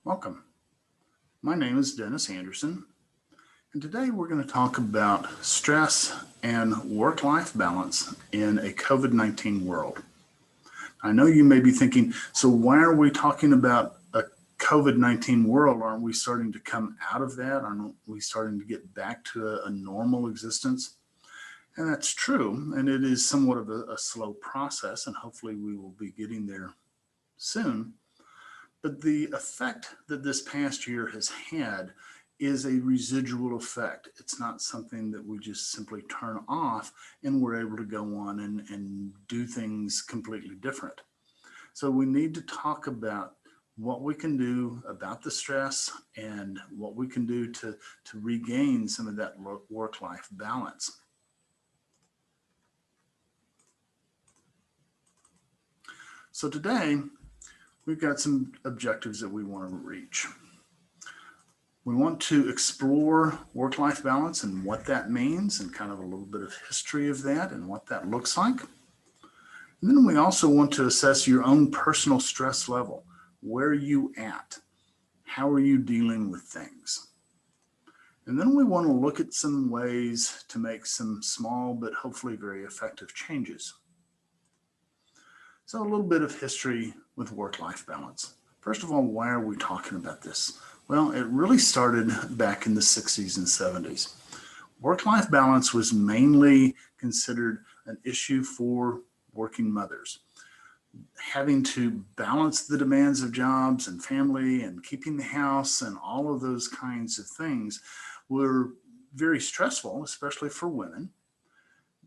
Welcome. My name is Dennis Anderson, and today we're going to talk about stress and work-life balance in a COVID-19 world. I know you may be thinking, so why are we talking about a COVID-19 world? Aren't we starting to come out of that? Aren't we starting to get back to a normal existence? And that's true, and it is somewhat of a slow process, and hopefully we will be getting there soon. But the effect that this past year has had is a residual effect. It's not something that we just simply turn off and we're able to go on and do things completely different. So we need to talk about what we can do about the stress and what we can do to regain some of that work-life balance. So today, we've got some objectives that we want to reach. We want to explore work-life balance and what that means and kind of a little bit of history of that and what that looks like. And then we also want to assess your own personal stress level. Where are you at? How are you dealing with things? And then we want to look at some ways to make some small but hopefully very effective changes. So a little bit of history with work-life balance. First of all, why are we talking about this? Well, it really started back in the 60s and 70s. Work-life balance was mainly considered an issue for working mothers. Having to balance the demands of jobs and family and keeping the house and all of those kinds of things were very stressful, especially for women.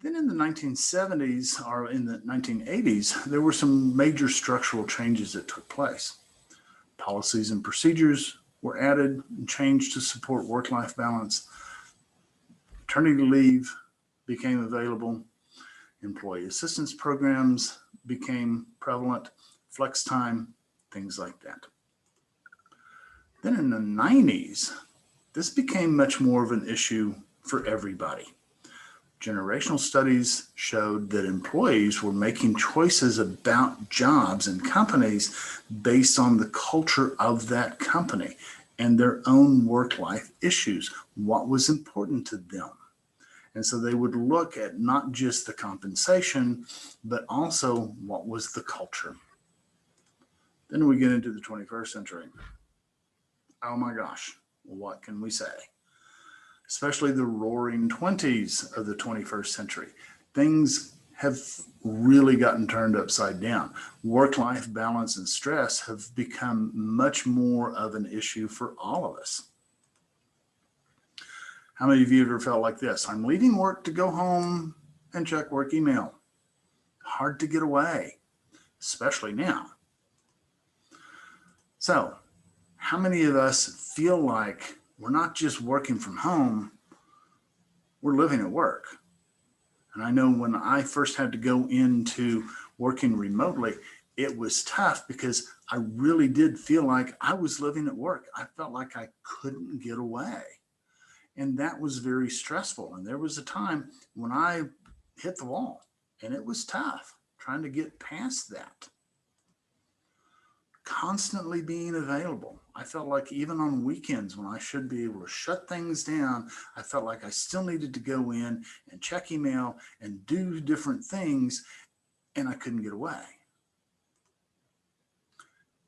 Then in the 1970s or in the 1980s, there were some major structural changes that took place. Policies and procedures were added and changed to support work-life balance. Maternity leave became available. Employee assistance programs became prevalent. Flex time, things like that. Then in the 90s, this became much more of an issue for everybody. Generational studies showed that employees were making choices about jobs and companies based on the culture of that company and their own work-life issues, what was important to them. And so they would look at not just the compensation, but also what was the culture. Then we get into the 21st century. Oh my gosh, what can we say? Especially the roaring 20s of the 21st century. Things have really gotten turned upside down. Work-life balance and stress have become much more of an issue for all of us. How many of you ever felt like this? I'm leaving work to go home and check work email. Hard to get away, especially now. So, how many of us feel like we're not just working from home, we're living at work? And I know when I first had to go into working remotely, it was tough because I really did feel like I was living at work. I felt like I couldn't get away. And that was very stressful. And there was a time when I hit the wall and it was tough trying to get past that. Constantly being available. I felt like even on weekends when I should be able to shut things down, I felt like I still needed to go in and check email and do different things, and I couldn't get away.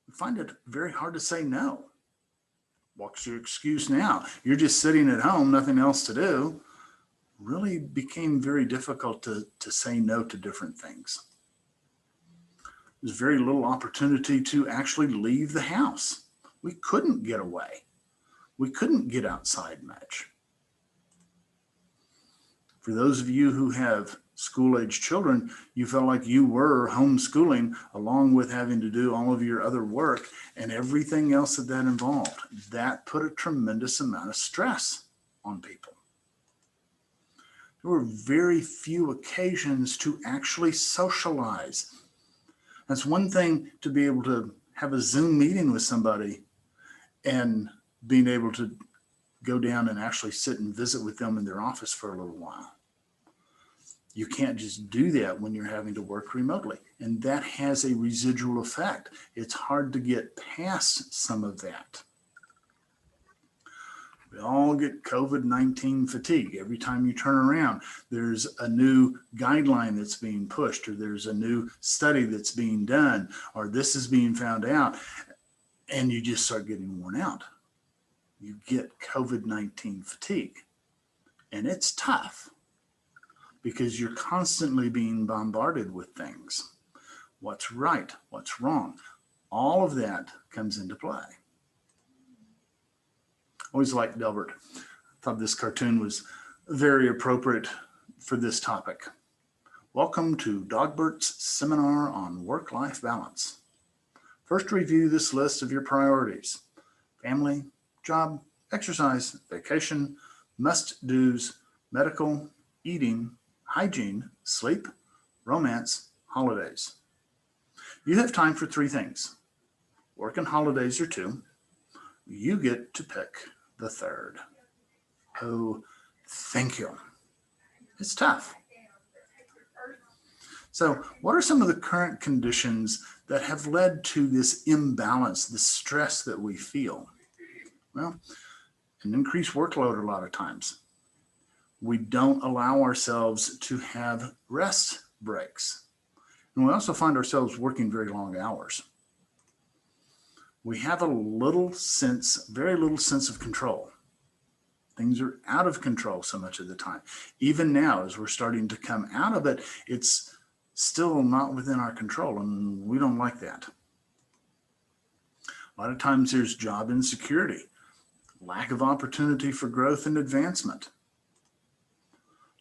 I find it very hard to say no. What's your excuse now? You're just sitting at home, nothing else to do. Really became very difficult to say no to different things. There's very little opportunity to actually leave the house. We couldn't get away. We couldn't get outside much. For those of you who have school-age children, you felt like you were homeschooling along with having to do all of your other work and everything else that involved. That put a tremendous amount of stress on people. There were very few occasions to actually socialize. That's one thing to be able to have a Zoom meeting with somebody and being able to go down and actually sit and visit with them in their office for a little while. You can't just do that when you're having to work remotely. And that has a residual effect. It's hard to get past some of that. We all get COVID-19 fatigue. Every time you turn around, there's a new guideline that's being pushed, or there's a new study that's being done, or this is being found out, and you just start getting worn out. You get COVID-19 fatigue. And it's tough because you're constantly being bombarded with things. What's right? What's wrong? All of that comes into play. Always liked Delbert. Thought this cartoon was very appropriate for this topic. Welcome to Dogbert's seminar on work-life balance. First, review this list of your priorities: family, job, exercise, vacation, must-dos, medical, eating, hygiene, sleep, romance, holidays. You have time for 3 things. Work and holidays are 2. You get to pick the 3rd. Oh, thank you. It's tough. So, what are some of the current conditions that have led to this imbalance, the stress that we feel? Well, an increased workload a lot of times. We don't allow ourselves to have rest breaks. And we also find ourselves working very long hours. We have very little sense of control. Things are out of control so much of the time. Even now, as we're starting to come out of it, it's still not within our control, and we don't like that. A lot of times there's job insecurity, lack of opportunity for growth and advancement,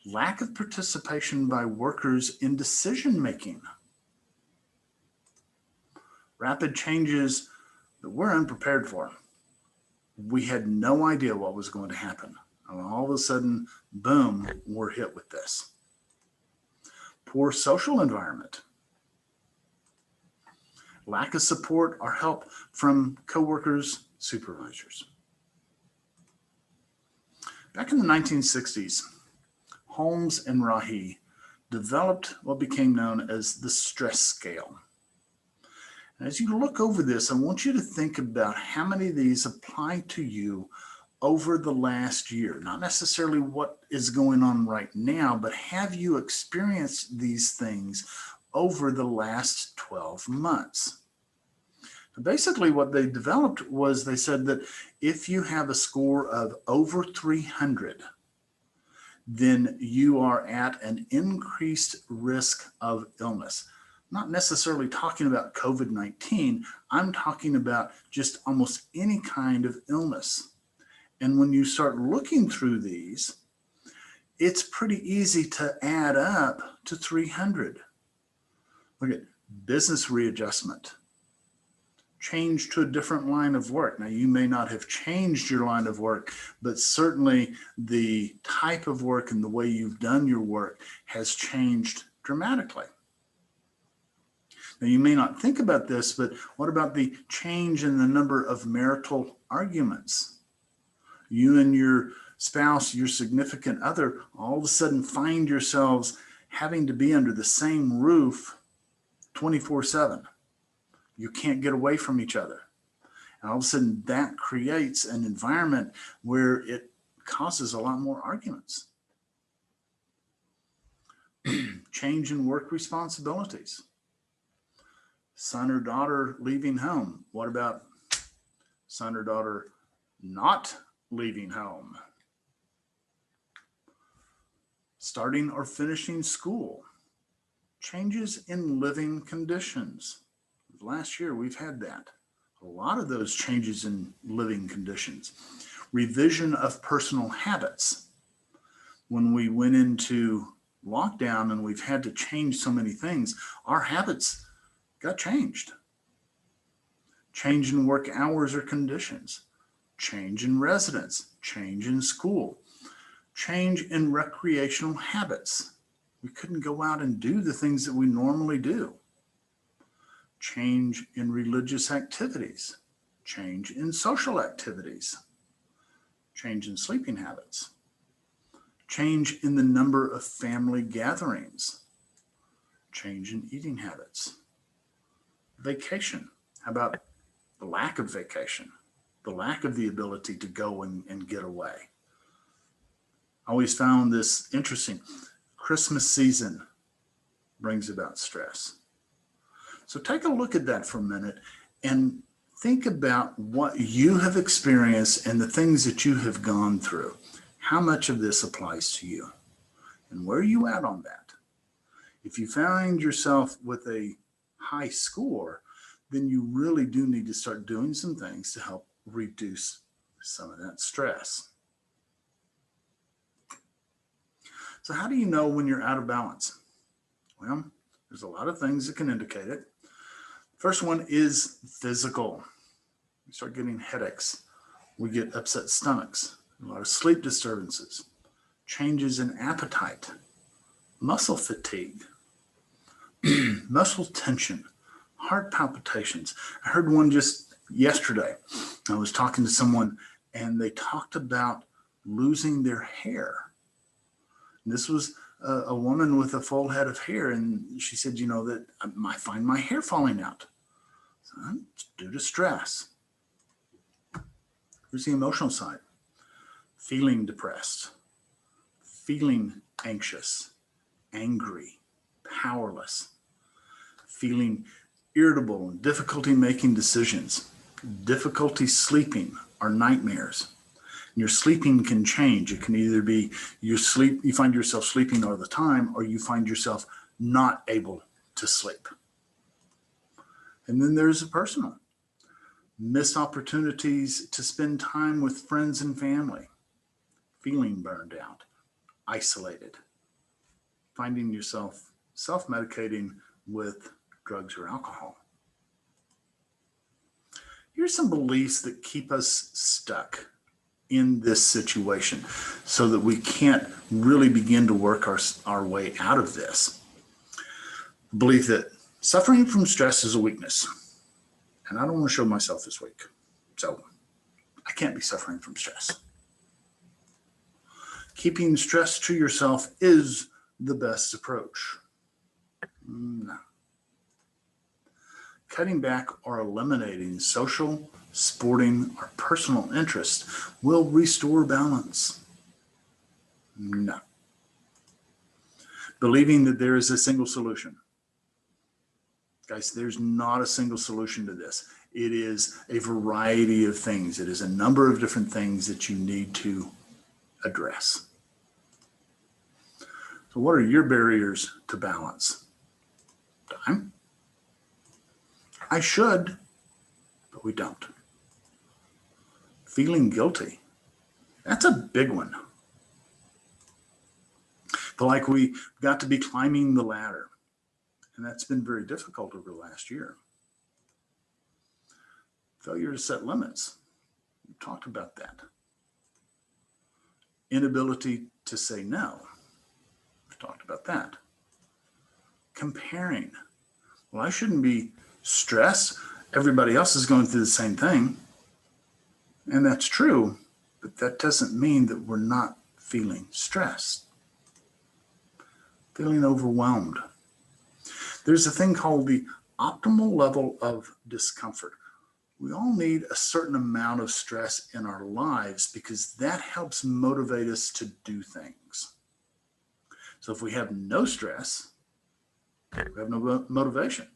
lack of participation by workers in decision-making, rapid changes that we're unprepared for. We had no idea what was going to happen. And all of a sudden, boom, we're hit with this. Poor social environment. Lack of support or help from coworkers, supervisors. Back in the 1960s, Holmes and Rahe developed what became known as the stress scale. And as you look over this, I want you to think about how many of these apply to you over the last year. Not necessarily what is going on right now, but have you experienced these things over the last 12 months? Basically, what they developed was they said that if you have a score of over 300, then you are at an increased risk of illness. Not necessarily talking about COVID-19, I'm talking about just almost any kind of illness. And when you start looking through these, it's pretty easy to add up to 300. Look at business readjustment, change to a different line of work. Now, you may not have changed your line of work, but certainly the type of work and the way you've done your work has changed dramatically. Now, you may not think about this, but what about the change in the number of marital arguments? You and your spouse, your significant other, all of a sudden find yourselves having to be under the same roof 24/7. You can't get away from each other. And all of a sudden that creates an environment where it causes a lot more arguments. Change in work responsibilities. Son or daughter leaving home. What about son or daughter not leaving home? Starting or finishing school. Changes in living conditions. Last year, we've had that. A lot of those changes in living conditions. Revision of personal habits. When we went into lockdown and we've had to change so many things, our habits got changed. Change in work hours or conditions. Change in residence. Change in school. Change in recreational habits. We couldn't go out and do the things that we normally do. Change in religious activities, change in social activities, change in sleeping habits, change in the number of family gatherings, change in eating habits, vacation. How about the lack of vacation, the lack of the ability to go and get away? I always found this interesting. Christmas season brings about stress. So take a look at that for a minute and think about what you have experienced and the things that you have gone through. How much of this applies to you? And where are you at on that? If you find yourself with a high score, then you really do need to start doing some things to help reduce some of that stress. So how do you know when you're out of balance? Well, there's a lot of things that can indicate it. First one is physical. We start getting headaches. We get upset stomachs, a lot of sleep disturbances, changes in appetite, muscle fatigue, muscle tension, heart palpitations. I heard one just yesterday. I was talking to someone and they talked about losing their hair. This was a woman with a full head of hair, and she said, that I find my hair falling out. So it's due to stress. Here's the emotional side. Feeling depressed, feeling anxious, angry, powerless, feeling irritable and difficulty making decisions, difficulty sleeping or nightmares. Your sleeping can change. It can either be you find yourself sleeping all the time, or you find yourself not able to sleep. And then there's a personal. Missed opportunities to spend time with friends and family, feeling burned out, isolated, finding yourself self-medicating with drugs or alcohol. Here's some beliefs that keep us stuck in this situation so that we can't really begin to work our way out of this. Believe that suffering from stress is a weakness. And I don't want to show myself this weak. So I can't be suffering from stress. Keeping stress to yourself is the best approach. No. Cutting back or eliminating social, sporting, or personal interests will restore balance. No. Believing that there is a single solution. Guys, there's not a single solution to this. It is a variety of things. It is a number of different things that you need to address. So what are your barriers to balance? Time. I should, but we don't. Feeling guilty. That's a big one. Feel like we got to be climbing the ladder. And that's been very difficult over the last year. Failure to set limits. We talked about that. Inability to say no. We've talked about that. Comparing. Well, I shouldn't be stressed. Everybody else is going through the same thing. And that's true, but that doesn't mean that we're not feeling stressed. Feeling overwhelmed. There's a thing called the optimal level of discomfort. We all need a certain amount of stress in our lives because that helps motivate us to do things. So if we have no stress, we have no motivation.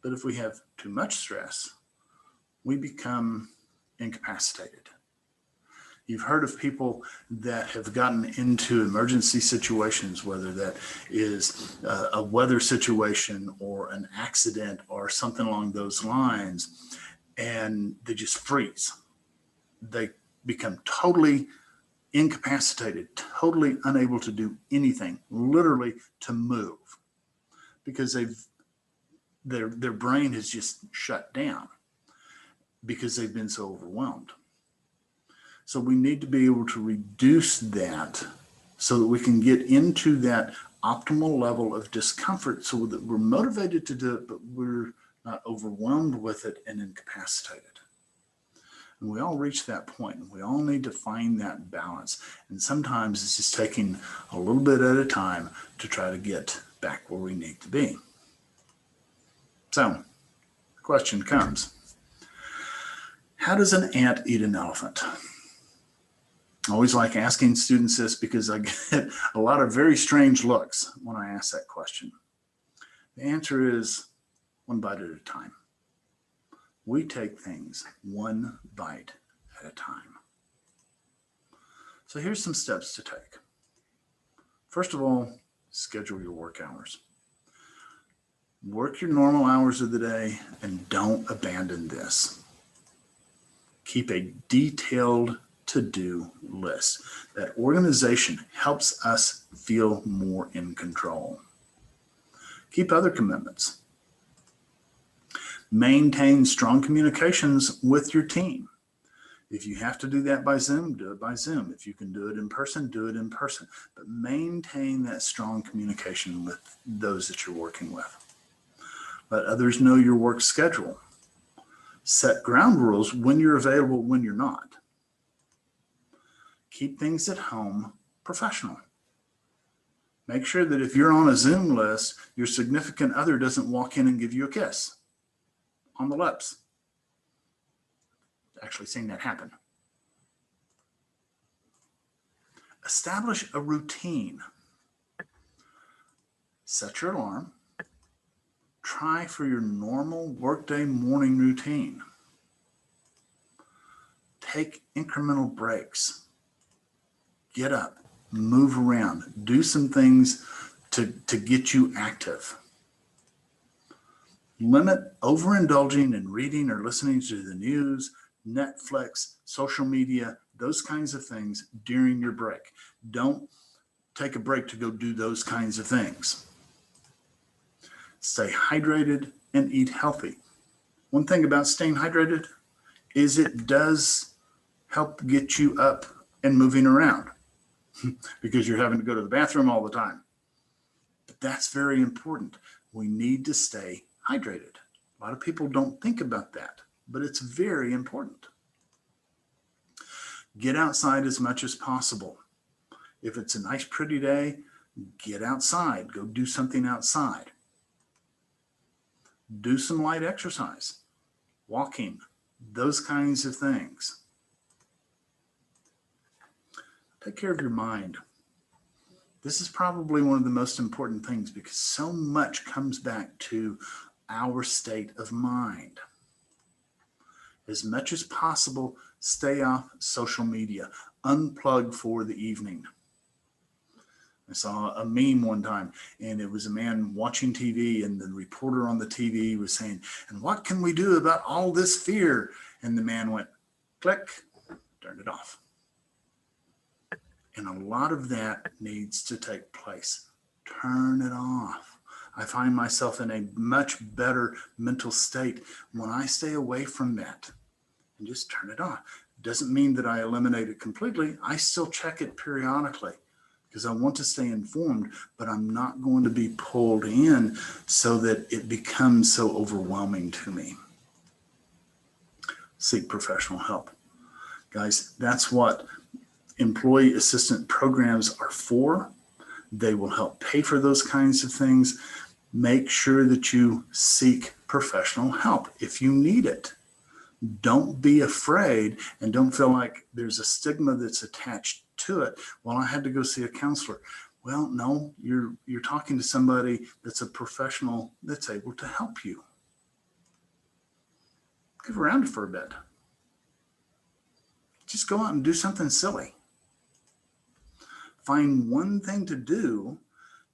But if we have too much stress, we become incapacitated. You've heard of people that have gotten into emergency situations, whether that is a weather situation or an accident or something along those lines, and they just freeze. They become totally incapacitated, totally unable to do anything, literally to move, because their brain has just shut down because they've been so overwhelmed. So we need to be able to reduce that so that we can get into that optimal level of discomfort so that we're motivated to do it, but we're not overwhelmed with it and incapacitated. And we all reach that point, and we all need to find that balance. And sometimes it's just taking a little bit at a time to try to get back where we need to be. So the question comes, how does an ant eat an elephant? I always like asking students this because I get a lot of very strange looks when I ask that question. The answer is one bite at a time. We take things one bite at a time. So here's some steps to take. First of all, schedule your work hours. Work your normal hours of the day and don't abandon this. Keep a detailed to-do list. That organization helps us feel more in control. Keep other commitments. Maintain strong communications with your team. If you have to do that by Zoom, do it by Zoom. If you can do it in person, do it in person. But maintain that strong communication with those that you're working with. Let others know your work schedule. Set ground rules when you're available, when you're not. Keep things at home professional. Make sure that if you're on a Zoom list, your significant other doesn't walk in and give you a kiss on the lips. Actually seen that happen. Establish a routine. Set your alarm. Try for your normal workday morning routine. Take incremental breaks. Get up, move around, do some things to get you active. Limit overindulging in reading or listening to the news, Netflix, social media, those kinds of things during your break. Don't take a break to go do those kinds of things. Stay hydrated and eat healthy. One thing about staying hydrated is it does help get you up and moving around because you're having to go to the bathroom all the time. But that's very important. We need to stay hydrated. A lot of people don't think about that, but it's very important. Get outside as much as possible. If it's a nice, pretty day, get outside. Go do something outside. Do some light exercise, walking, those kinds of things. Take care of your mind. This is probably one of the most important things because so much comes back to our state of mind. As much as possible, stay off social media. Unplug for the evening. I saw a meme one time, and it was a man watching TV, and the reporter on the TV was saying, "And what can we do about all this fear?" And the man went, click, turned it off. And a lot of that needs to take place. Turn it off. I find myself in a much better mental state when I stay away from that and just turn it off. It doesn't mean that I eliminate it completely. I still check it periodically because I want to stay informed, but I'm not going to be pulled in so that it becomes so overwhelming to me. Seek professional help. Guys, that's what employee assistance programs are for. They will help pay for those kinds of things. Make sure that you seek professional help if you need it. Don't be afraid and don't feel like there's a stigma that's attached to it. Well, I had to go see a counselor. Well, no, you're talking to somebody that's a professional that's able to help you. Give around it for a bit. Just go out and do something silly. Find one thing to do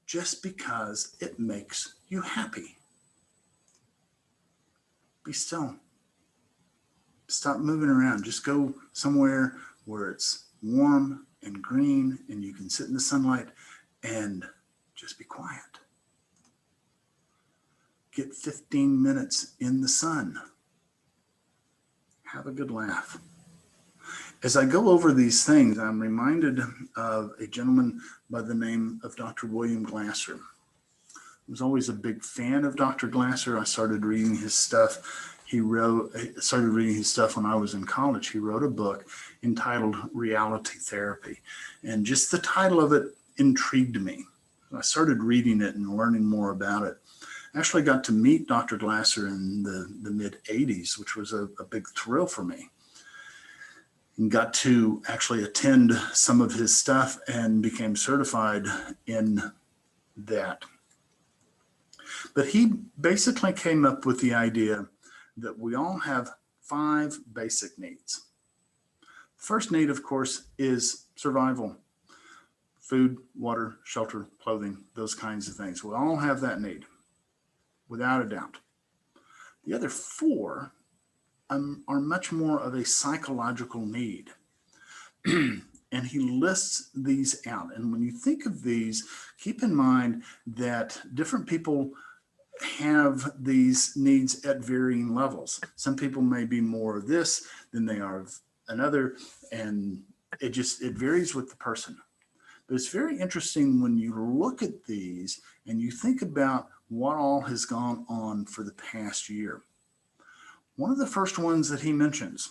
just because it makes you happy. Be still. Stop moving around. Just go somewhere where it's warm and green and you can sit in the sunlight and just be quiet. Get 15 minutes in the sun. Have a good laugh. As I go over these things, I'm reminded of a gentleman by the name of Dr. William Glasser. I was always a big fan of Dr. Glasser. I started reading his stuff. started reading his stuff when I was in college. He wrote a book entitled Reality Therapy. And just the title of it intrigued me. I started reading it and learning more about it. I actually got to meet Dr. Glasser in the mid 80s, which was a big thrill for me. And got to actually attend some of his stuff and became certified in that. But he basically came up with the idea that we all have 5 basic needs. First need, of course, is survival. Food, water, shelter, clothing, those kinds of things. We all have that need, without a doubt. The other 4 are much more of a psychological need. And he lists these out. And when you think of these, keep in mind that different people have these needs at varying levels. Some people may be more of this than they are of another, and it varies with the person. But it's very interesting when you look at these and you think about what all has gone on for the past year. One of the first ones that he mentions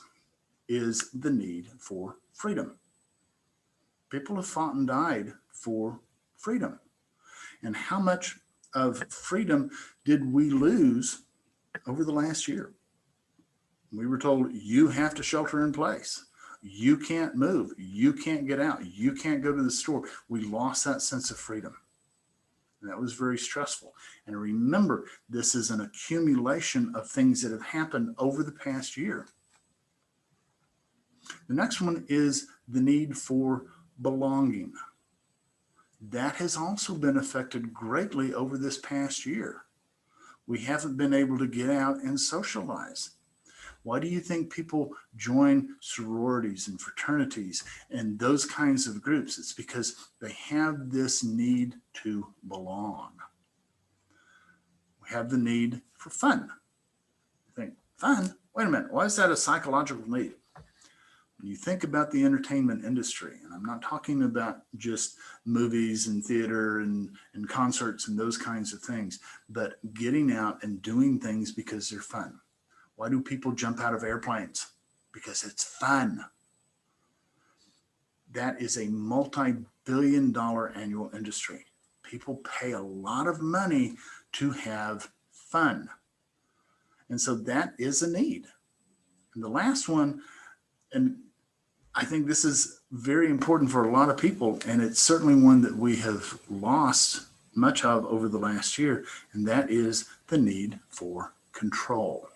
is the need for freedom. People have fought and died for freedom. And how much of freedom did we lose over the last year? We were told, you have to shelter in place. You can't move. You can't get out. You can't go to the store. We lost that sense of freedom. And that was very stressful. And remember, this is an accumulation of things that have happened over the past year. The next one is the need for belonging. That has also been affected greatly over this past year. We haven't been able to get out and socialize. Why do you think people join sororities and fraternities and those kinds of groups? It's because they have this need to belong. We have the need for fun. You think, fun? Wait a minute, why is that a psychological need? When you think about the entertainment industry, and I'm not talking about just movies and theater and concerts and those kinds of things, but getting out and doing things because they're fun. Why do people jump out of airplanes? Because it's fun. That is a multi-billion-dollar annual industry. People pay a lot of money to have fun. And so that is a need. And the last one, and I think this is very important for a lot of people, and it's certainly one that we have lost much of over the last year, and that is the need for control.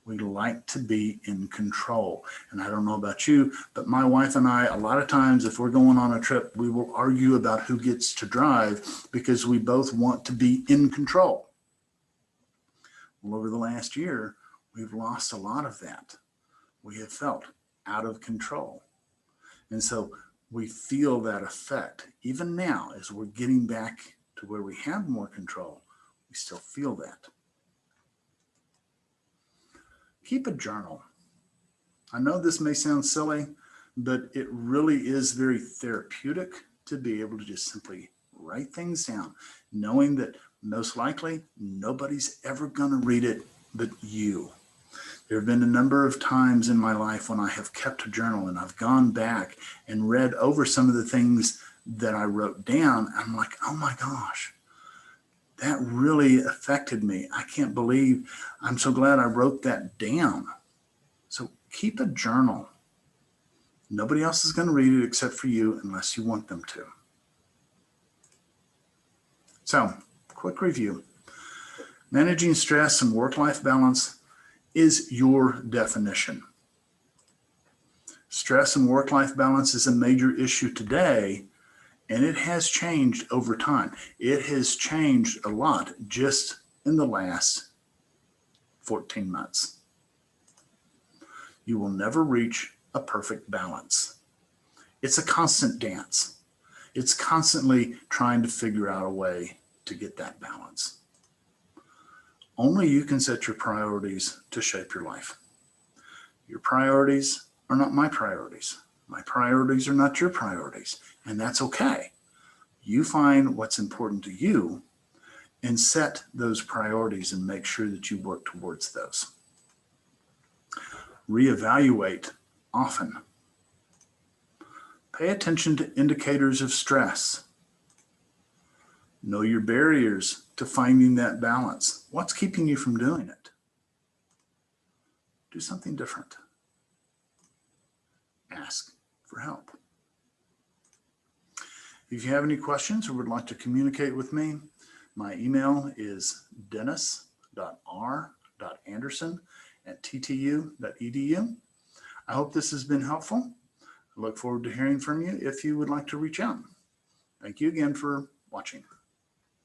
We like to be in control. And I don't know about you, but my wife and I, a lot of times, if we're going on a trip, we will argue about who gets to drive because we both want to be in control. Well, over the last year, we've lost a lot of that. We have felt out of control. And so we feel that effect. Even now, as we're getting back to where we have more control, we still feel that. Keep a journal. I know this may sound silly, but it really is very therapeutic to be able to just simply write things down, knowing that most likely nobody's ever going to read it but you. There have been a number of times in my life when I have kept a journal and I've gone back and read over some of the things that I wrote down. I'm like, oh my gosh, that really affected me. I can't believe, I'm so glad I wrote that down. So keep a journal. Nobody else is going to read it except for you unless you want them to. So, quick review. Managing stress and work-life balance is your definition. Stress and work-life balance is a major issue today, and it has changed over time. It has changed a lot just in the last 14 months. You will never reach a perfect balance. It's a constant dance. It's constantly trying to figure out a way to get that balance. Only you can set your priorities to shape your life. Your priorities are not my priorities. My priorities are not your priorities, and that's okay. You find what's important to you and set those priorities and make sure that you work towards those. Reevaluate often. Pay attention to indicators of stress. Know your barriers to finding that balance. What's keeping you from doing it? Do something different. Ask for help. If you have any questions or would like to communicate with me, my email is dennis.r.anderson@ttu.edu. I hope this has been helpful. I look forward to hearing from you if you would like to reach out. Thank you again for watching.